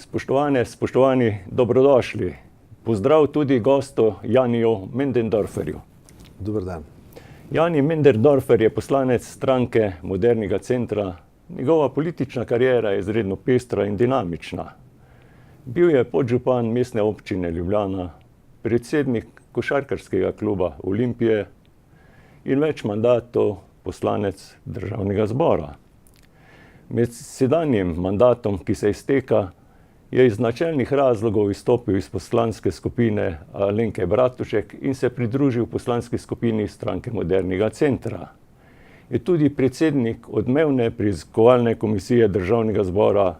Spoštovani, dobrodošli. Pozdrav tudi gostu Janiju Möderndorferju. Dober dan. Jani Möderndorfer je poslanec stranke Modernega centra. Njegova politična kariera je izredno pestra in dinamična. Bil je podžupan mestne občine Ljubljana, predsednik košarkarskega kluba Olimpije in več mandatov poslanec Državnega zbora. Med sedanjim mandatom, ki se izteka, je iz načelnih razlogov izstopil iz poslanske skupine Alenke Bratušek in se pridružil poslanski skupini stranke Modernega centra. Je tudi predsednik odmevne preiskovalne komisije Državnega zbora,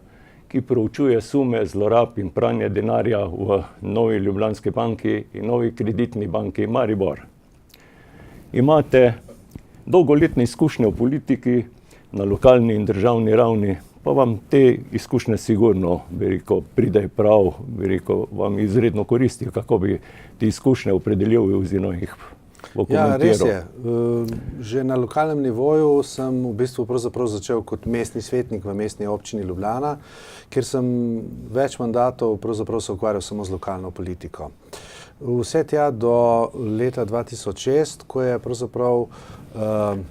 ki proučuje sume zlorab in pranja denarja v Novi Ljubljanski banki in Novi Kreditni banki Maribor. Imate dolgoletne izkušnje v politiki na lokalni in državni ravni, pa vam te izkušnje sigurno, pridejo prav, vam izredno koristijo, kako bi te izkušnje opredelil oziroma jih pokomentiral. Ja, res je. Že na lokalnem nivoju sem v bistvu pravzaprav začel kot mestni svetnik v mestni občini Ljubljana, kjer sem več mandatov pravzaprav se ukvarjal samo z lokalno politiko. Vse tja do leta 2006, ko je pravzaprav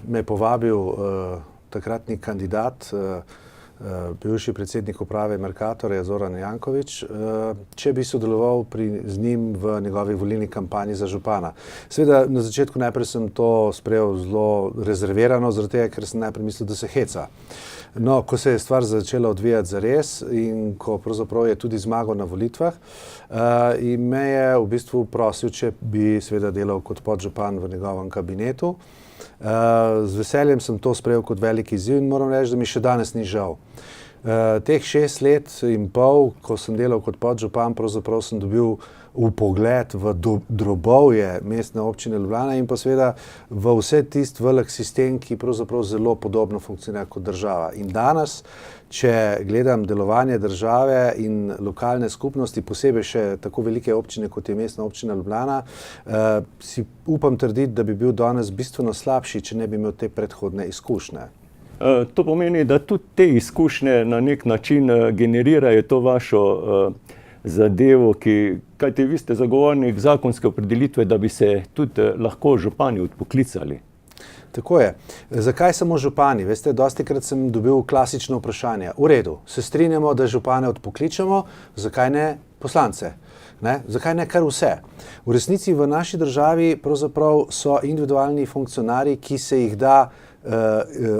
me povabil takratni kandidat, bivši predsednik uprave Mercatorja Zoran Janković, če bi sodeloval z njim v njegovi volilni kampanji za župana. Seveda na začetku najprej sem to sprejel zelo rezervirano, zaradi tega, ker sem najprej mislil, da se heca. No, ko se je stvar začela odvijati zares in ko pravzaprav je tudi zmagal na volitvah, in me je v bistvu prosil, če bi seveda delal kot podžupan v njegovem kabinetu. Z veseljem sem to sprejel kot velik izziv in moram reči, da mi še danes ni žal. Teh 6 let in pol, ko sem delal kot podžupan, pravzaprav sem dobil vpogled v drobovje mestne občine Ljubljana in pa seveda v vse tisti velik sistem, ki pravzaprav zelo podobno funkcionira kot država. In danes, če gledam delovanje države in lokalne skupnosti, posebej še tako velike občine, kot je mestna občina Ljubljana, si upam trditi, da bi bil danes bistveno slabši, če ne bi imel te predhodne izkušnje. To pomeni, da tudi te izkušnje na nek način generirajo to vašo zadevo, kajti vi ste zagovornik zakonske opredelitve, da bi se tudi lahko župani odpoklicali. Tako je. Zakaj samo župani? Veste, dostikrat sem dobil klasično vprašanje. V redu, se strinjamo, da župane odpokličemo, zakaj ne poslance? Zakaj ne kar vse? V resnici v naši državi pravzaprav so individualni funkcionarji, ki se jih da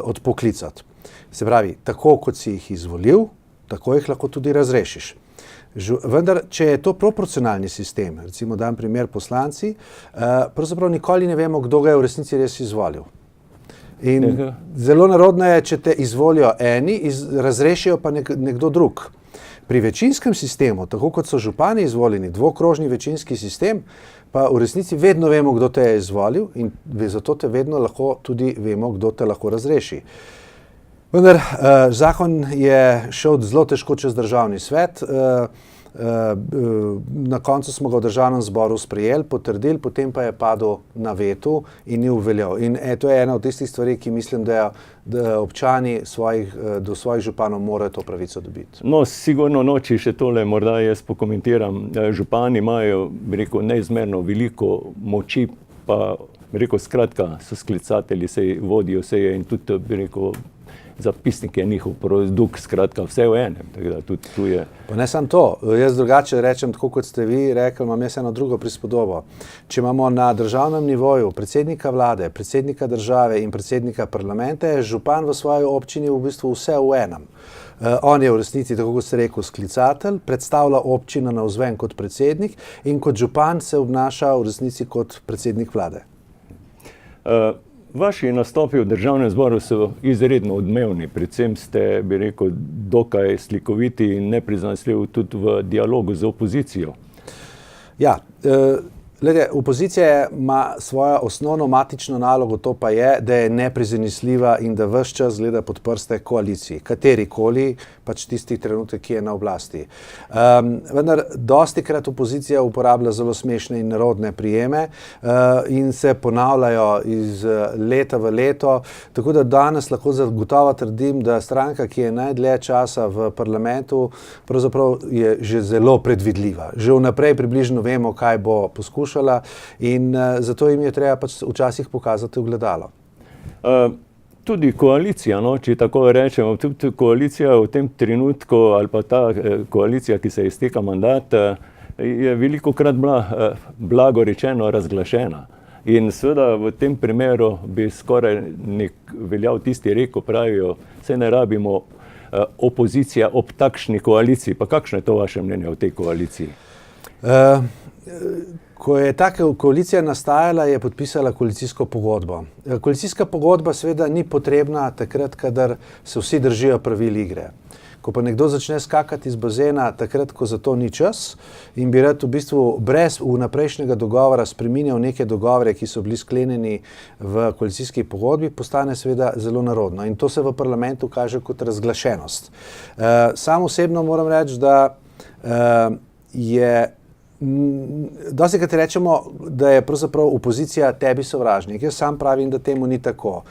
odpoklicati. Se pravi, tako kot si jih izvolil, tako jih lahko tudi razrešiš. Vendar, če je to proporcionalni sistem, recimo dam primer poslanci, pravzaprav nikoli ne vemo, kdo ga je v resnici res izvolil. In zelo narodno je, če te izvolijo eni, razrešijo pa nekdo drug. Pri večinskem sistemu, tako kot so župani izvoljeni, dvokrožni večinski sistem, pa v resnici vedno vemo, kdo te je izvolil in zato te vedno lahko tudi vemo, kdo te lahko razreši. Vendar zakon je šel zelo težko čez državni svet, na koncu smo ga v državnem zboru sprejeli, potrdili, potem pa je padel na vetu in ni uveljavil. In to je ena od tistih stvari, ki mislim, da občani do svojih županov morajo to pravico dobiti. No, sigurno noči še tole, morda jaz pokomentiram. Župani imajo, neizmerno veliko moči, pa skratka, so sklicatelji, vodijo seje in tudi, zapisnik je njihov produkt, skratka, vse v enem, tako da tudi tu je. Pa ne samo to, jaz drugače rečem, tako kot ste vi rekli, imam jaz eno drugo prispodobo. Če imamo na državnem nivoju predsednika vlade, predsednika države in predsednika parlamenta, je župan v svoji občini v bistvu vse v enem. On je v resnici, tako kot ste rekel, sklicatelj, predstavlja občino navzven kot predsednik in kot župan se obnaša v resnici kot predsednik vlade. Vaši nastopi v državnem zboru so izredno odmevni, predvsem ste, dokaj slikoviti in neprizanesljivi tudi v dialogu z opozicijo. Ja, Glede, opozicija ima svojo osnovno matično nalogo, to pa je, da je neprizanesljiva in da ves čas gleda pod prste koaliciji, katerikoli, pač tisti trenutek, ki je na oblasti. Vendar dostikrat opozicija uporablja zelo smešne in nerodne prijeme in se ponavljajo iz leta v leto, tako da danes lahko zagotovo trdim, da stranka, ki je najdlje časa v parlamentu, pravzaprav je že zelo predvidljiva. Že vnaprej približno vemo, kaj bo poskušala in zato jim je treba pač včasih pokazati ogledalo. Tudi koalicija, no, če tako rečemo, tudi koalicija v tem trenutku ali pa ta koalicija, ki se izteka mandat, je velikokrat bila, blago rečeno, razglašena. In seveda v tem primeru bi skoraj veljal tisti rek, ko pravijo, saj ne rabimo opozicija ob takšni koaliciji. Pa kakšno je to vaše mnenje o tej koaliciji? Ko je ta koalicija nastajala, je podpisala koalicijsko pogodbo. Koalicijska pogodba seveda ni potrebna takrat, kadar se vsi držijo pravil igre. Ko pa nekdo začne skakati iz bazena takrat, ko za to ni čas in bi rad v bistvu brez vnaprejšnjega dogovora spreminjal neke dogovore, ki so bili sklenjeni v koalicijski pogodbi, postane seveda zelo nerodno. In to se v parlamentu kaže kot razglašenost. Sam osebno moram reči, da je dostikrat rečemo, da je pravzaprav opozicija tebi sovražnik. Jaz sam pravim, da temu ni tako.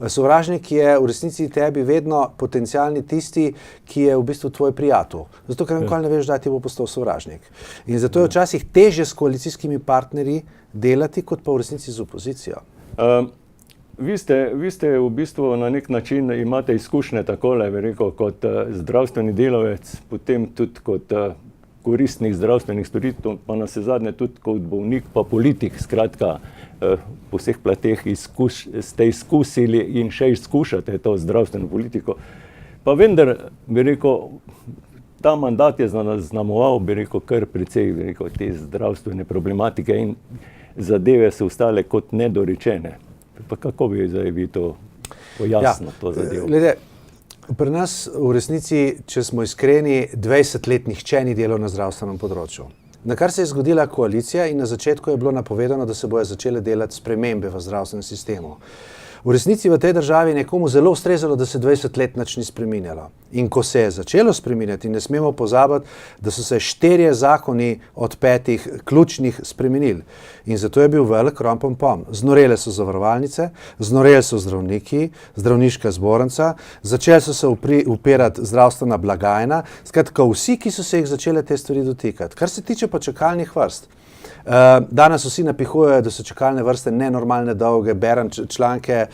Sovražnik je v resnici tebi vedno potencialni tisti, ki je v bistvu tvoj prijatelj. Zato, ker nikoli ne veš, da ti bo postal sovražnik. In zato je včasih težje s koalicijskimi partnerji delati, kot pa v resnici z opozicijo. Vi ste v bistvu na nek način imate izkušnje takole, bi rekel, kot zdravstveni delavec, potem tudi kot koristnih zdravstvenih storitev, pa navsezadnje tudi kot bolnik, pa politik, skratka, po vseh plateh ste izkusili in še izkušate to zdravstveno politiko. Pa vendar, bi rekel, ta mandat je zaznamoval, bi rekel, kar precej, bi rekel, te zdravstvene problematike in zadeve so ostale kot nedorečene. Pa kako bi zdaj vi to pojasnili, to zadevo? Glede, pri nas v resnici, če smo iskreni, 20 let nihče ni delal na zdravstvenem področju. Na kar se je zgodila koalicija in na začetku je bilo napovedano, da se bojo začele delati spremembe v zdravstvenem sistemu. V resnici v tej državi je nekomu zelo ustrezalo, da se 20 let nič ni spreminjalo. In ko se je začelo spreminjati, ne smemo pozabiti, da so se 4 zakoni od 5 ključnih spremenili. In zato je bil velik rompompom. Znorele so zavarovalnice, znoreli so zdravniki, zdravniška zbornica, začeli so se upirati zdravstvena blagajna, skratka vsi, ki so se jih začele te stvari dotikati. Kar se tiče pa čakalnih vrst, danes vsi napihujejo, da so čakalne vrste nenormalne dolge, berem članke,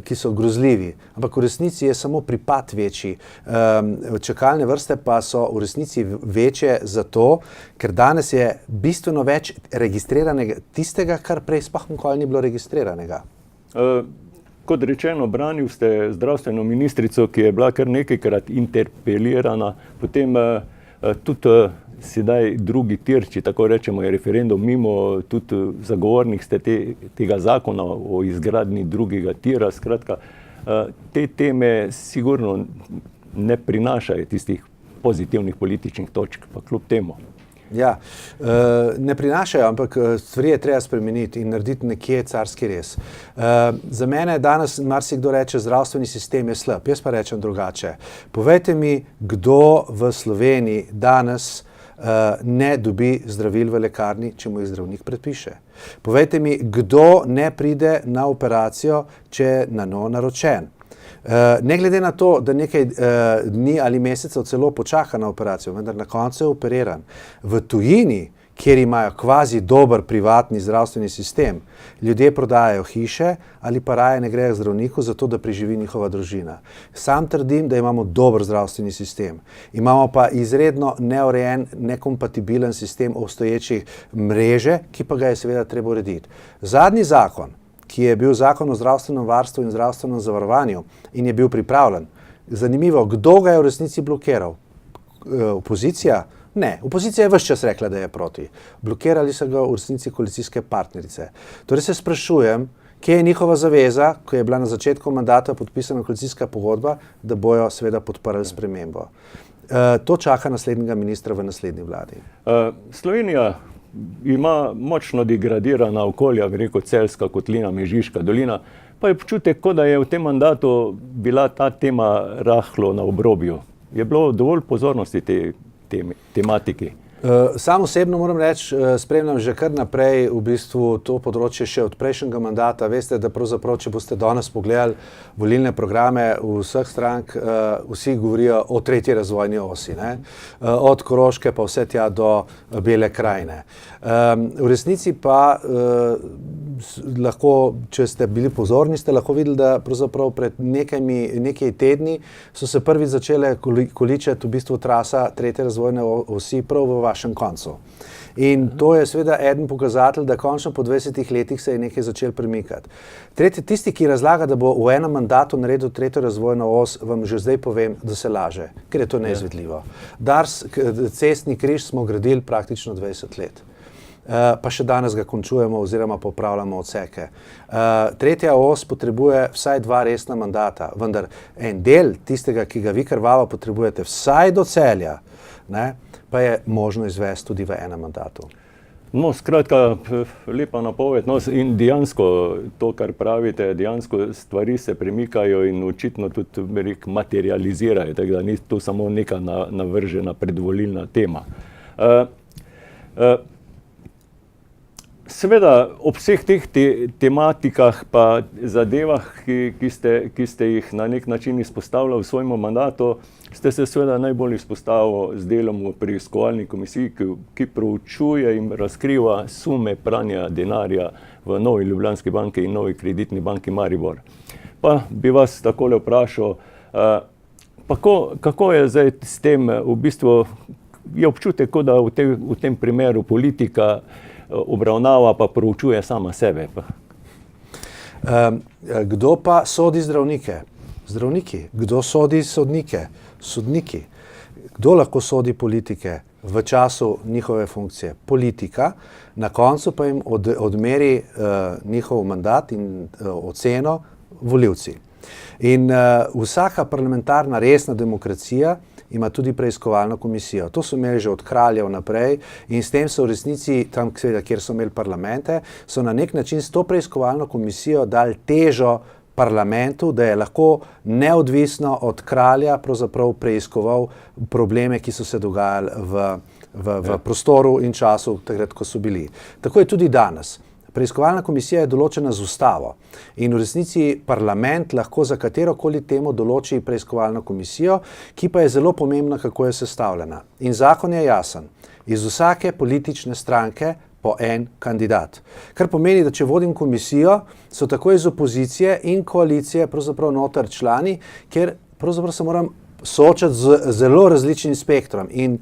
ki so grozljivi, ampak v resnici je samo pripad večji. Čakalne vrste pa so v resnici večje zato, ker danes je bistveno več registriranega tistega, kar prej sploh nikoli ni bilo registriranega. Kot rečeno, branil ste zdravstveno ministrico, ki je bila kar nekajkrat interpelirana, potem tudi sedaj drugi tir, če tako rečemo, je referendum mimo, tudi zagovornik ste tega zakona o izgradnji drugega tira, skratka, te teme sigurno ne prinašajo tistih pozitivnih političnih točk, pa kljub temu. Ja, ne prinašajo, ampak stvari je treba spremeniti in narediti nekje carski rez. Za mene danes marsikdo reče, zdravstveni sistem je slab, jaz pa rečem drugače. Povejte mi, kdo v Sloveniji danes ne dobi zdravil v lekarni, če mu jih zdravnik predpiše. Povejte mi, kdo ne pride na operacijo, če je na novo naročen. Ne glede na to, da nekaj dni ali mesecev celo počaka na operacijo, vendar na koncu je operiran. V tujini, kjer imajo kvazi dober privatni zdravstveni sistem, ljudje prodajajo hiše ali pa raje ne grejo k zdravniku zato, da preživi njihova družina. Sam trdim, da imamo dober zdravstveni sistem. Imamo pa izredno neurejen, nekompatibilen sistem obstoječih mreže, ki pa ga je seveda treba urediti. Zadnji zakon, ki je bil zakon o zdravstvenem varstvu in zdravstvenem zavarovanju in je bil pripravljen, zanimivo, kdo ga je v resnici blokiral? Opozicija? Ne, opozicija je ves čas rekla, da je proti. Blokirali so ga v resnici koalicijske partnerice. Torej se sprašujem, kje je njihova zaveza, ko je bila na začetku mandata podpisana koalicijska pogodba, da bojo seveda podprli spremembo. To čaka naslednjega ministra v naslednji vladi. Slovenija ima močno degradirana okolja, bi rekel Celjska kotlina, Mežiška dolina, pa je občutek, kot da je v tem mandatu bila ta tema rahlo na obrobju. Je bilo dovolj pozornosti tej tematiki? Sam osebno moram reči, spremljam že kar naprej v bistvu to področje še od prejšnjega mandata. Veste, da pravzaprav, če boste danes pogledali volilne programe vseh strank, vsi govorijo o tretji razvojni osi, ne? Od Koroške pa vse tja do Bele krajine. V resnici pa lahko, če ste bili pozorni, ste lahko videli, da pravzaprav pred nekaj tedni so se prvi začele količiti v bistvu trasa tretje razvojne osi prav v vašem koncu. In to je seveda eden pokazatelj, da končno po 20 letih se je nekaj začelo premikati. Tisti, ki razlaga, da bo v enem mandatu naredil tretjo razvojno os, vam že zdaj povem, da se laže, ker je to neizvedljivo. Dars, cestni križ smo gradili praktično 20 let. Pa še danes ga končujemo oziroma popravljamo odseke. Tretja os potrebuje vsaj 2 resna mandata, vendar en del tistega, ki ga vi krvavo potrebujete vsaj do Celja, ne, pa je možno izvesti tudi v enem mandatu. No, skratka, lepa napoved. No, in dejansko to, kar pravite, dejansko stvari se premikajo in očitno tudi materializirajo, tako da ni to samo neka navržena predvolilna tema. Seveda, ob vseh teh tematikah pa zadevah, ki ste jih na nek način izpostavljali v svojem mandatu, ste se seveda najbolj izpostavili z delom v preiskovalni komisiji, ki proučuje in razkriva sume pranja denarja v Novi Ljubljanski banki in Novi Kreditni banki Maribor. Pa bi vas takole vprašal, kako je zdaj s tem, v bistvu je občutek, kot da v tem primeru politika obravnava pa proučuje sama sebe. Kdo pa sodi zdravnike? Zdravniki. Kdo sodi sodnike? Sodniki. Kdo lahko sodi politike v času njihove funkcije? Politika. Na koncu pa jim odmeri njihov mandat in oceno volivci. In vsaka parlamentarna resna demokracija ima tudi preiskovalno komisijo. To so imeli že od kraljev naprej in s tem so v resnici, tam kjer so imeli parlamente, so na nek način s to preiskovalno komisijo dali težo parlamentu, da je lahko neodvisno od kralja pravzaprav preiskoval probleme, ki so se dogajali v prostoru in času, takrat, ko so bili. Tako je tudi danes. Preiskovalna komisija je določena z ustavo in v resnici parlament lahko za katerokoli temo določi preiskovalno komisijo, ki pa je zelo pomembna, kako je sestavljena. In zakon je jasen. Iz vsake politične stranke po en kandidat. Kar pomeni, da če vodim komisijo, so tako iz opozicije in koalicije pravzaprav noter člani, kjer pravzaprav se moram soočati z zelo različnim spektrom. In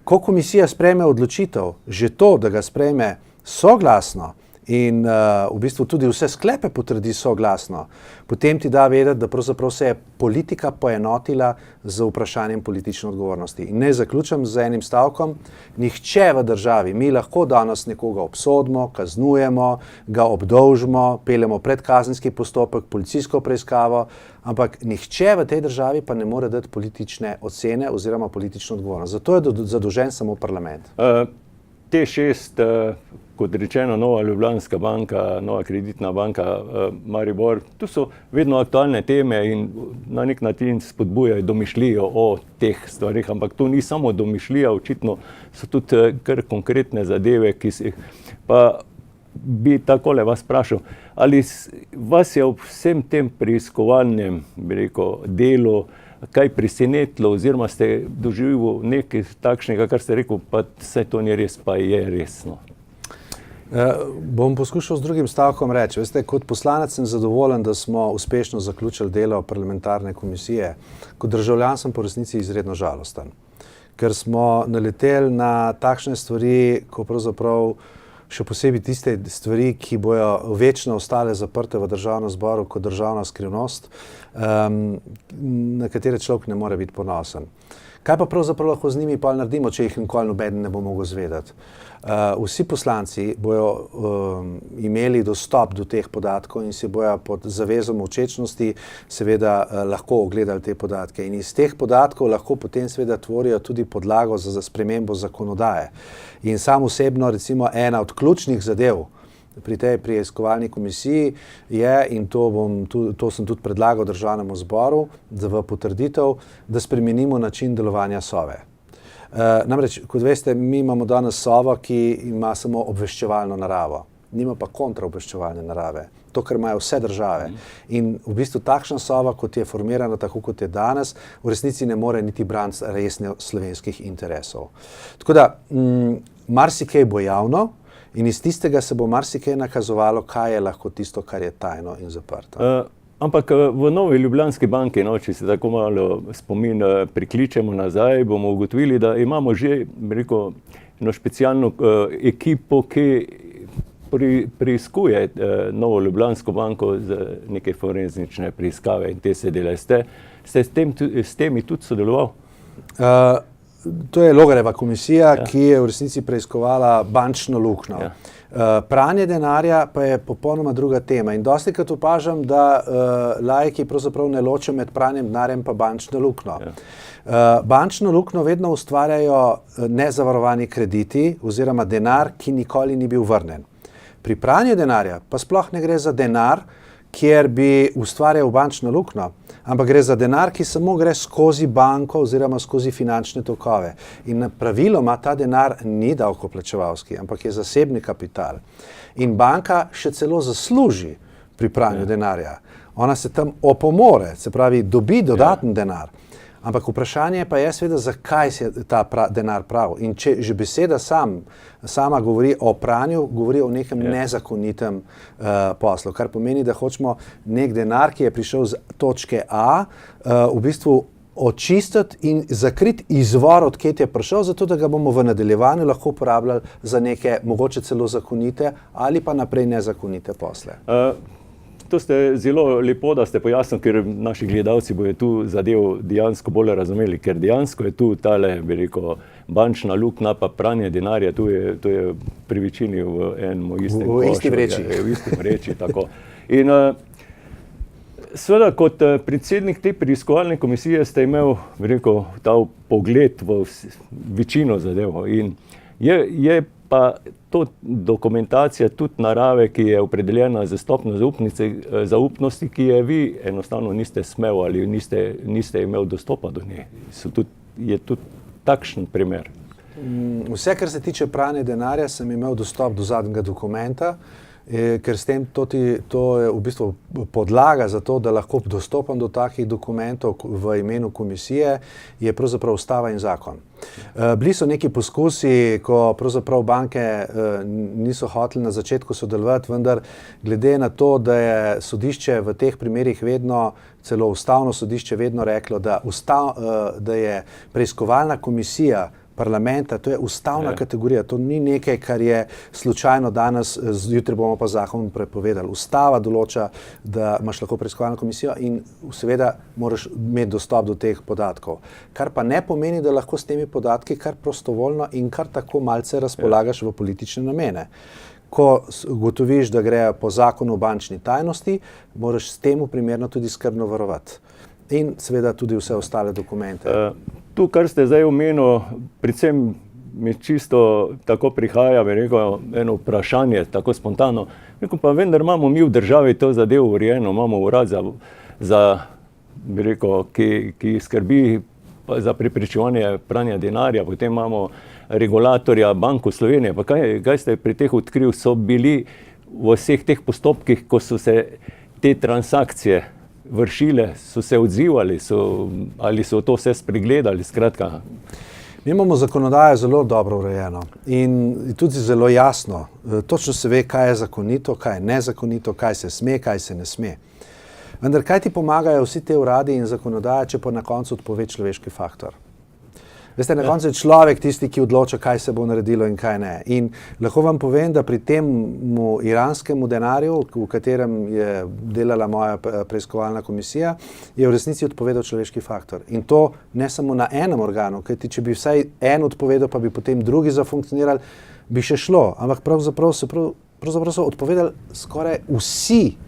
ko komisija sprejme odločitev, že to, da ga sprejme soglasno, in v bistvu tudi vse sklepe potrdi soglasno, potem ti da vedeti, da pravzaprav se je politika poenotila z vprašanjem politične odgovornosti. In naj zaključim z enim stavkom. Nihče v državi, mi lahko danes nekoga obsodimo, kaznujemo, ga obdolžimo, peljemo predkazenski postopek, policijsko preiskavo, ampak nihče v tej državi pa ne more dati politične ocene oziroma politično odgovornost. Zato je zadolžen samo parlament. T6, kot rečeno, Nova Ljubljanska banka, Nova Kreditna banka Maribor, tu so vedno aktualne teme in na nek način spodbujajo domišljijo o teh stvarih, ampak to ni samo domišljija, očitno so tudi kar konkretne zadeve, ki si pa bi takole vas vprašal, ali vas je ob vsem tem preiskovalnem, bi rekel, delu kaj presenetilo oziroma ste doživeli nekaj takšnega, kar ste rekel, pa saj to ni res, pa je resno. Bom poskušal z drugim stavkom reči. Veste, kot poslanec sem zadovoljen, da smo uspešno zaključili delo parlamentarne komisije. Kot državljan sem po resnici izredno žalosten, ker smo naleteli na takšne stvari, ko pravzaprav še posebej tiste stvari, ki bojo večno ostale zaprte v državnem zboru kot državna skrivnost, na katere človek ne more biti ponosen. Kaj pa pravzaprav lahko z njimi pol naredimo, če jih nikoli noben ne bo mogel zvedeti? Vsi poslanci bojo imeli dostop do teh podatkov in si bojo pod zavezo molčečnosti seveda lahko ogledali te podatke. In iz teh podatkov lahko potem seveda tvorijo tudi podlago za spremembo zakonodaje. In sam osebno recimo ena od ključnih zadev pri tej preiskovalni komisiji je, in to sem tudi predlagal Državnemu zboru v potrditev, da spremenimo način delovanja Sove. Namreč, kot veste, mi imamo danes Sovo, ki ima samo obveščevalno naravo, nima pa kontraobveščevalne narave, to, kar imajo vse države. In v bistvu takšna Sova, kot je formirana, tako kot je danes, v resnici ne more niti braniti resnih slovenskih interesov. Tako da, marsikaj bo javno in iz tistega se bo marsikaj nakazovalo, kaj je lahko tisto, kar je tajno in zaprto. Ampak v Novi Ljubljanski banki, če se tako malo spomin prikličemo nazaj, bomo ugotovili, da imamo že eno specialno ekipo, ki preiskuje Novo Ljubljansko banko za neke forenzične preiskave in te se delajo. Ste s temi tudi sodeloval? To je Logarjeva komisija, ki je v resnici preiskovala bančno luknjo. Ja. Pranje denarja pa je popolnoma druga tema in dostikrat opažam, da laiki pravzaprav ne ločijo med pranjem denarjem pa bančno luknjo. Ja. Bančno luknjo vedno ustvarjajo nezavarovani krediti oziroma denar, ki nikoli ni bil vrnen. Pri pranju denarja pa sploh ne gre za denar, kjer bi ustvarjal bančno luknjo, ampak gre za denar, ki samo gre skozi banko oziroma skozi finančne tokove. In praviloma ta denar ni davkoplačevalski, ampak je zasebni kapital. In banka še celo zasluži pri pranju denarja. Ona se tam opomore, se pravi, dobi dodaten denar. Ampak vprašanje pa je seveda, zakaj se ta denar pravi. In če že beseda sama govori o pranju, govori o nekem nezakonitem poslu, kar pomeni, da hočemo nek denar, ki je prišel z točke A, v bistvu očistiti in zakriti izvor, odkje je prišel, zato da ga bomo v nadaljevanju lahko uporabljali za neke mogoče celo zakonite ali pa naprej nezakonite posle. To ste zelo lepo, da ste pojasnili, ker naši gledalci bodo tu zadevo dejansko bolj razumeli, ker dejansko je tu tale, bi rekel, bančna luknja pa pranje denarja, to je pri večini v enem istem košu. V isti vreči. V istem vreči, tako. In seveda kot predsednik te preiskovalne komisije ste imel, bi rekel, ta pogled v večino zadev. In je pa to dokumentacija tudi narave, ki je opredeljena za stopnjo zaupnosti, ki je vi enostavno niste smel ali niste imel dostopa do nje. Je tudi takšen primer. Vse, kar se tiče pranja denarja, sem imel dostop do zadnjega dokumenta, ker s tem to je v bistvu podlaga za to, da lahko dostopam do takih dokumentov v imenu komisije, je pravzaprav ustava in zakon. Bili so neki poskusi, ko pravzaprav banke niso hoteli na začetku sodelovati, vendar glede na to, da je sodišče v teh primerih vedno, celo ustavno sodišče vedno reklo, da je preiskovalna komisija parlamenta, to je ustavna kategorija, to ni nekaj, kar je slučajno danes, jutri bomo pa zakon prepovedali. Ustava določa, da imaš lahko preiskovalno komisijo in seveda moraš imeti dostop do teh podatkov. Kar pa ne pomeni, da lahko s temi podatki kar prostovoljno in kar tako malce razpolagaš v politične namene. Ko ugotoviš, da gre po zakonu o bančni tajnosti, moraš s temu primerno tudi skrbno varovati. In seveda tudi vse ostale dokumente. Tu, kar ste zdaj omenil, predvsem mi čisto tako prihaja, bi rekel, eno vprašanje, tako spontano. Pa vendar imamo mi v državi to zadevo urejeno, imamo urad bi rekel, ki skrbi za preprečevanje pranja denarja, potem imamo regulatorja Banko Slovenije. Pa kaj ste pri teh odkrili, so bili v vseh teh postopkih, ko so se te transakcije vršile, so se odzivali, ali so to vse spregledali, skratka? Mi imamo zakonodajo zelo dobro urejeno in tudi zelo jasno. Točno se ve, kaj je zakonito, kaj je nezakonito, kaj se sme, kaj se ne sme. Vendar kaj ti pomagajo vsi te uradi in zakonodaje, če pa na koncu odpove človeški faktor? Veste, na koncu je človek tisti, ki odloča, kaj se bo naredilo in kaj ne. In lahko vam povem, da pri tem iranskemu denarju, v katerem je delala moja preiskovalna komisija, je v resnici odpovedal človeški faktor. In to ne samo na enem organu, kajti če bi vsaj en odpovedal, pa bi potem drugi zafunkcionirali, bi še šlo. Ampak pravzaprav so odpovedali skoraj vsi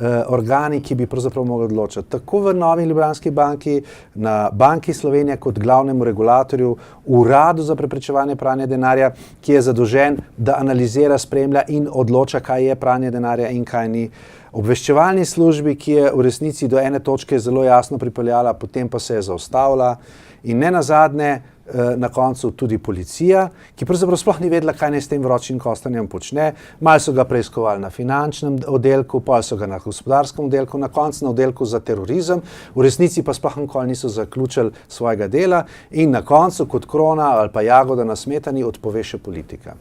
organi, ki bi pravzaprav mogli odločati. Tako v Novi Ljubljanski banki, na Banki Slovenije kot glavnemu regulatorju, Uradu za preprečevanje pranja denarja, ki je zadolžen, da analizira, spremlja in odloča, kaj je pranje denarja in kaj ni. Obveščevalni službi, ki je v resnici do ene točke zelo jasno pripeljala, potem pa se je zaustavila. In ne nazadnje, na koncu tudi policija, ki pravzaprav sploh ni vedela, kaj naj s tem vročim kostanjem počne. Malo so ga preiskovali na finančnem oddelku, pa so ga na gospodarskem oddelku, na koncu na oddelku za terorizem, v resnici pa sploh nikoli niso zaključili svojega dela in na koncu kot krona ali pa jagoda na smetani odpove še politika.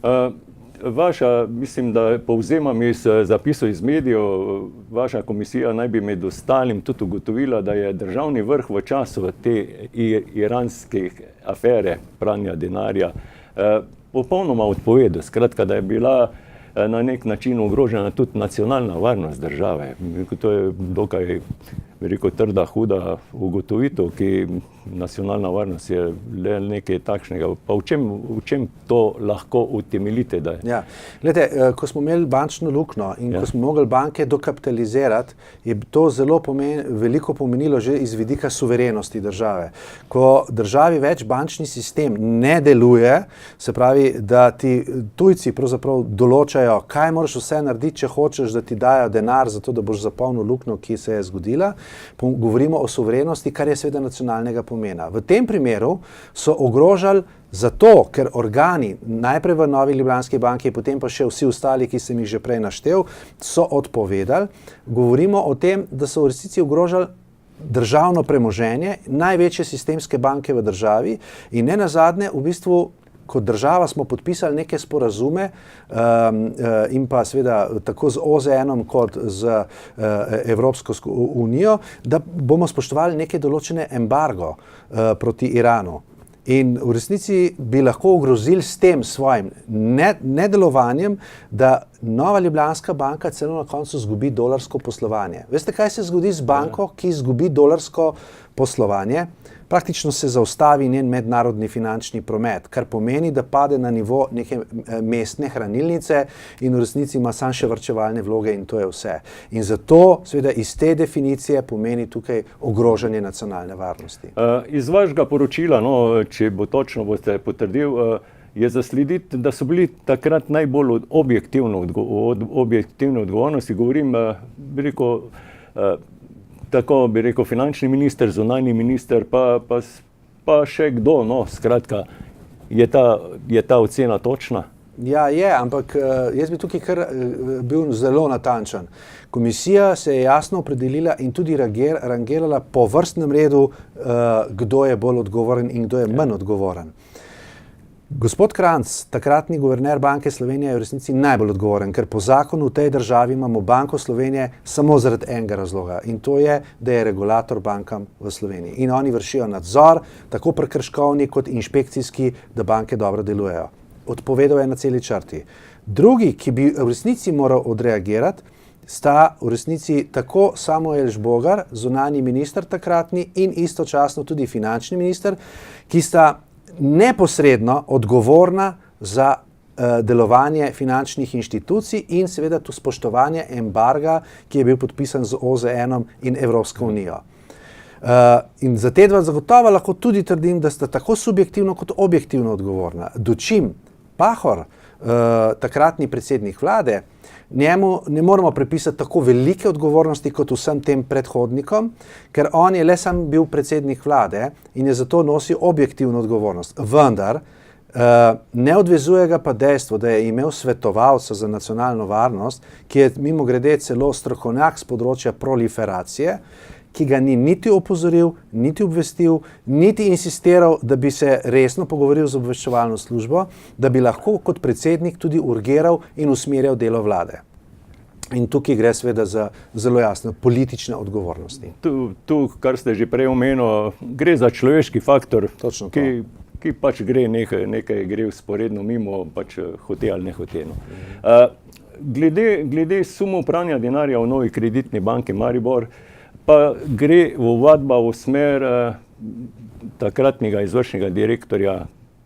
Vaša, mislim, da povzemam iz zapisov iz medijev, vaša komisija naj bi med ostalim tudi ugotovila, da je državni vrh v času te iranske afere pranja denarja popolnoma odpovedal. Skratka, da je bila na nek način ogrožena tudi nacionalna varnost države. To je dokaj, bi rekel, trda, huda ugotovitev, ki nacionalna varnost je le nekaj takšnega. Pa v čem to lahko utemeljite? Ja. Glede, ko smo imeli bančno luknjo in ko smo mogli banke dokapitalizirati, je to zelo veliko pomenilo že iz vidika suverenosti države. Ko državi več bančni sistem ne deluje, se pravi, da ti tujci pravzaprav določajo, kaj moraš vse narediti, če hočeš, da ti dajo denar za to, da boš zapolnil luknjo, ki se je zgodila. Govorimo o suverenosti, kar je seveda nacionalnega pomena. V tem primeru so ogrožali zato, ker organi, najprej v Novi Ljubljanski banki, potem pa še vsi ostali, ki sem jih že prej naštel, so odpovedali. Govorimo o tem, da so v resnici ogrožali državno premoženje, največje sistemske banke v državi in ne nazadnje v bistvu kot država smo podpisali neke sporazume in pa seveda tako z OZN-om kot z Evropsko unijo, da bomo spoštovali neke določene embargo proti Iranu. In v resnici bi lahko ogrozili s tem svojim nedelovanjem, da Nova Ljubljanska banka celo na koncu izgubi dolarsko poslovanje. Veste, kaj se zgodi z banko, ki izgubi dolarsko poslovanje? Praktično se zaustavi njen mednarodni finančni promet, kar pomeni, da pade na nivo neke mestne hranilnice in v resnici ima samo še varčevalne vloge in to je vse. In zato seveda iz te definicije pomeni tukaj ogrožanje nacionalne varnosti. Iz vašega poročila, če bo točno boste potrdil, je zaslediti, da so bili takrat najbolj objektivne odgovornosti. Govorim, tako bi rekel, finančni minister, zunanji minister, pa še kdo, skratka, je ta ocena točna? Ja, je, ampak jaz bi tukaj kar bil zelo natančen. Komisija se je jasno opredelila in tudi rangirala po vrstnem redu, kdo je bolj odgovoren in kdo je manj odgovoren. Gospod Kranjc, takratni guverner Banke Slovenije, je v resnici najbolj odgovoren, ker po zakonu v tej državi imamo Banko Slovenije samo zaradi enega razloga in to je, da je regulator bankam v Sloveniji. In oni vršijo nadzor, tako prekrškovni kot inšpekcijski, da banke dobro delujejo. Odpovedal je na celi črti. Drugi, ki bi v resnici moral odreagirati, sta v resnici tako Samuel Žbogar, zunanji minister takratni in istočasno tudi finančni minister, ki sta neposredno odgovorna za delovanje finančnih inštitucij in seveda tu spoštovanje embarga, ki je bil podpisan z OZN-om in Evropsko unijo. In za te dva zagotovo lahko tudi trdim, da sta tako subjektivno kot objektivno odgovorna. Dočim Pahor, takratni predsednik vlade, njemu ne moremo pripisati tako velike odgovornosti kot vsem tem predhodnikom, ker on je le sam bil predsednik vlade in je zato nosil objektivno odgovornost. Vendar ne odvezuje ga pa dejstvo, da je imel svetovalca za nacionalno varnost, ki je mimogrede celo strokovnjak z področja proliferacije, ki ga ni niti opozoril, niti obvestil, niti insistiral, da bi se resno pogovoril z obveščevalno službo, da bi lahko kot predsednik tudi urgiral in usmerjal delo vlade. In tukaj gre seveda za zelo jasne politične odgovornosti. Tu, kar ste že prej omenili, gre za človeški faktor, ki pač gre nekaj gre vzporedno mimo, pač hote ali ne hote. No. Glede sumov pranja denarja v Novi Kreditni banki Maribor, pa gre ovadba v smer takratnega izvršnega direktorja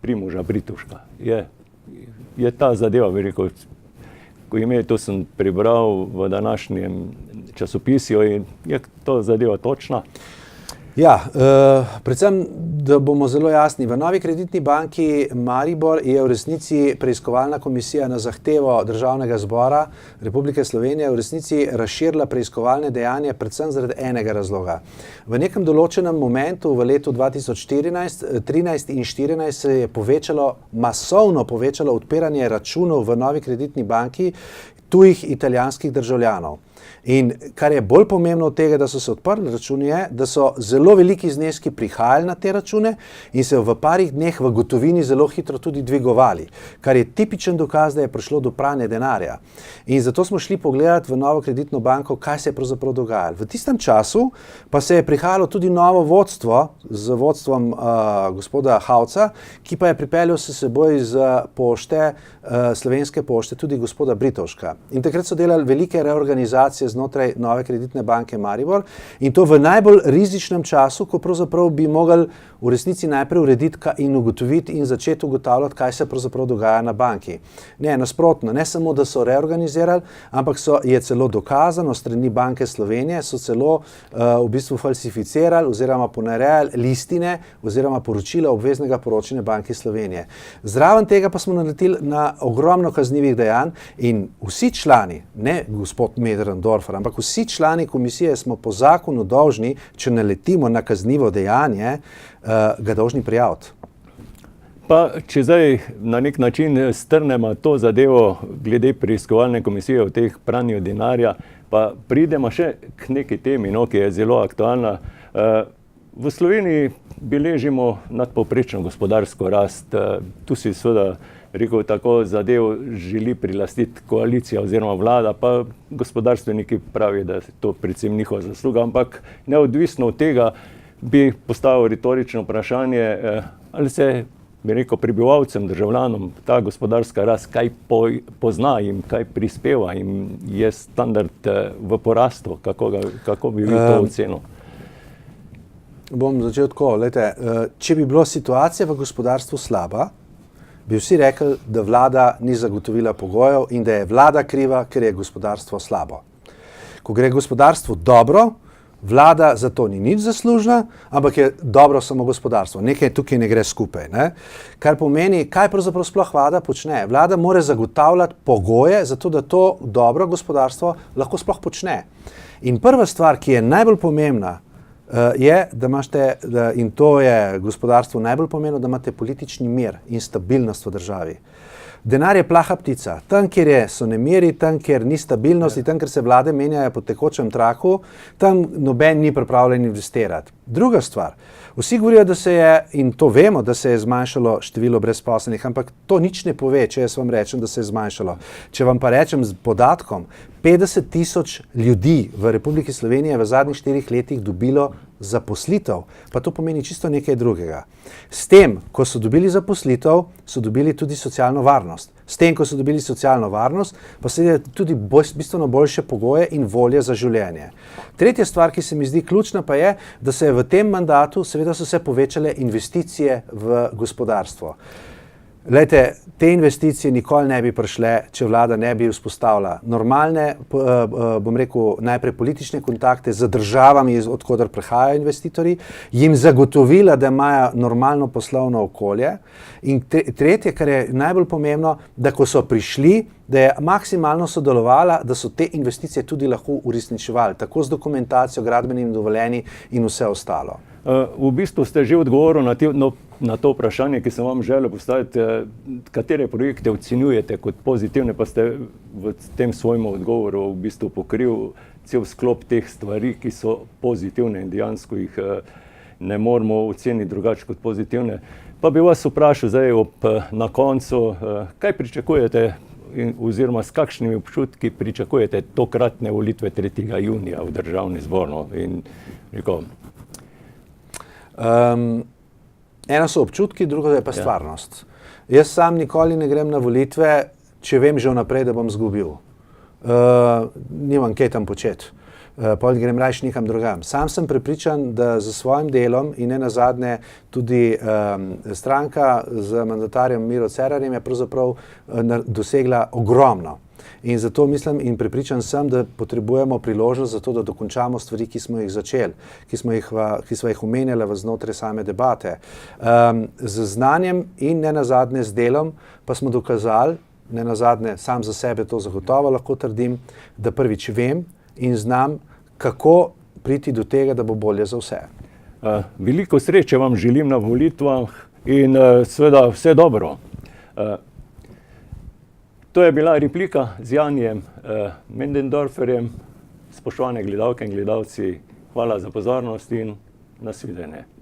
Primoža Brituška. Je ta zadeva, bi rekel, to sem prebral v današnjem časopisju in je to zadeva točna? Ja, predvsem, da bomo zelo jasni, v Novi Kreditni banki Maribor je v resnici preiskovalna komisija na zahtevo Državnega zbora Republike Slovenije v resnici razširila preiskovalne dejanje predvsem zaradi enega razloga. V nekem določenem momentu v letu 2014, 13 in 14 se je masovno povečalo odpiranje računov v Novi Kreditni banki tujih italijanskih državljanov. In kar je bolj pomembno od tega, da so se odprli računi, je, da so zelo veliki zneski prihajali na te račune in se v parih dneh v gotovini zelo hitro tudi dvigovali, kar je tipičen dokaz, da je prišlo do pranja denarja. In zato smo šli pogledati v Novo Kreditno banko, kaj se je pravzaprav dogajalo. V tistem času pa se je prihajalo tudi novo vodstvo z vodstvom gospoda Hauca, ki pa je pripeljal s seboj z pošte, Slovenske pošte, tudi gospoda Britovška. In takrat so delali velike reorganizacije znotraj Nove Kreditne banke Maribor in to v najbolj rizičnem času, ko pravzaprav bi mogli v resnici najprej urediti in ugotoviti in začeti ugotavljati, kaj se pravzaprav dogaja na banki. Ne, nasprotno, ne samo, da so reorganizirali, ampak je celo dokazano strani Banke Slovenije, so celo v bistvu falsificirali oziroma ponarejali listine oziroma poročila obveznega poročanja Banke Slovenije. Zraven tega pa smo naleteli na ogromno kaznivih dejanj in vsi člani, ne gospod Möderndorfer, ampak vsi člani komisije smo po zakonu dolžni, če naletimo na kaznivo dejanje, ga dolžni prijaviti. Pa če zdaj na nek način strnemo to zadevo glede preiskovalne komisije o teh pranju denarja, pa pridemo še k neki temi, ki je zelo aktualna. V Sloveniji beležimo nadpovprečno gospodarsko rast. Tu si seveda rekel, tako zadev želi prilastiti koalicija oziroma vlada, pa gospodarstveniki pravijo, da je to predvsem njihova zasluga, ampak neodvisno od tega bi postavil retorično vprašanje, ali se, bi rekel, prebivalcem, državljanom ta gospodarska rast, kaj pozna jim, kaj prispeva jim, je standard v porastu, kako bi vi to ocenil? Bom začel tako, če bi bila situacija v gospodarstvu slaba, bi vsi rekli, da vlada ni zagotovila pogojev in da je vlada kriva, ker je gospodarstvo slabo. Ko gre gospodarstvo dobro, vlada za to ni nič zaslužna, ampak je dobro samo gospodarstvo. Nekaj tukaj ne gre skupaj. Ne? Kar pomeni, kaj pravzaprav sploh vlada počne. Vlada mora zagotavljati pogoje za to, da to dobro gospodarstvo lahko sploh počne. In prva stvar, ki je najbolj pomembna, je, da imate, in to je gospodarstvo najbolj pomembno, da imate politični mir in stabilnost v državi. Denar je plaha ptica. Tam, kjer so nemiri, tam, kjer ni stabilnosti, tam, kjer se vlade menjajo po tekočem traku, tam noben ni pripravljen investirati. Druga stvar, vsi govorijo, da se je, in to vemo, da se je zmanjšalo število brezposelnih, ampak to nič ne pove, če jaz vam rečem, da se je zmanjšalo. Če vam pa rečem z podatkom, 50 000 ljudi v Republiki Sloveniji v zadnjih 4 letih dobilo zaposlitev, pa to pomeni čisto nekaj drugega. S tem, ko so dobili zaposlitev, so dobili tudi socialno varnost. S tem, ko so dobili socialno varnost, pa se tudi bistveno boljše pogoje in volje za življenje. Tretja stvar, ki se mi zdi ključna, pa je, da se v tem mandatu seveda so se povečale investicije v gospodarstvo. Glejte, te investicije nikoli ne bi prišle, če vlada ne bi vzpostavila normalne, bom rekel, najprej politične kontakte z državami, odkoder prihajajo investitorji, jim zagotovila, da imajo normalno poslovno okolje. In tretje, kar je najbolj pomembno, da ko so prišli, da je maksimalno sodelovala, da so te investicije tudi lahko uresničevali, tako z dokumentacijo, gradbenimi dovoljenji in vse ostalo. V bistvu ste že odgovorili na to vprašanje, ki sem vam želel postaviti, katere projekte ocenjujete kot pozitivne, pa ste v tem svojem odgovoru v bistvu pokril cel sklop teh stvari, ki so pozitivne in dejansko jih ne moremo oceniti drugače kot pozitivne. Pa bi vas vprašal zdaj na koncu, kaj pričakujete oziroma s kakšnimi občutki pričakujete tokratne volitve 3. junija v Državni zbor? eno so občutki, drugo je pa stvarnost. Jaz sam nikoli ne grem na volitve, če vem že vnaprej, da bom izgubil. Nimam kaj tam početi. Pol grem rajš nekam drugam. Sam sem prepričan, da za svojim delom in ne nazadnje tudi stranka z mandatarjem Miro Cerarjem je pravzaprav dosegla ogromno. In zato mislim in prepričan sem, da potrebujemo priložnost za to, da dokončamo stvari, ki smo jih začeli, ki smo jih omenjali znotraj same debate. Z znanjem in ne nazadnje z delom pa smo dokazali, ne nazadnje sam za sebe to zagotovo lahko trdim, da prvič vem in znam, kako priti do tega, da bo bolje za vse. Veliko sreče vam želim na volitvah in seveda vse dobro. To je bila replika z Janijem Möderndorferjem. Spoštovane gledalke in gledalci, hvala za pozornost in nasvidenje.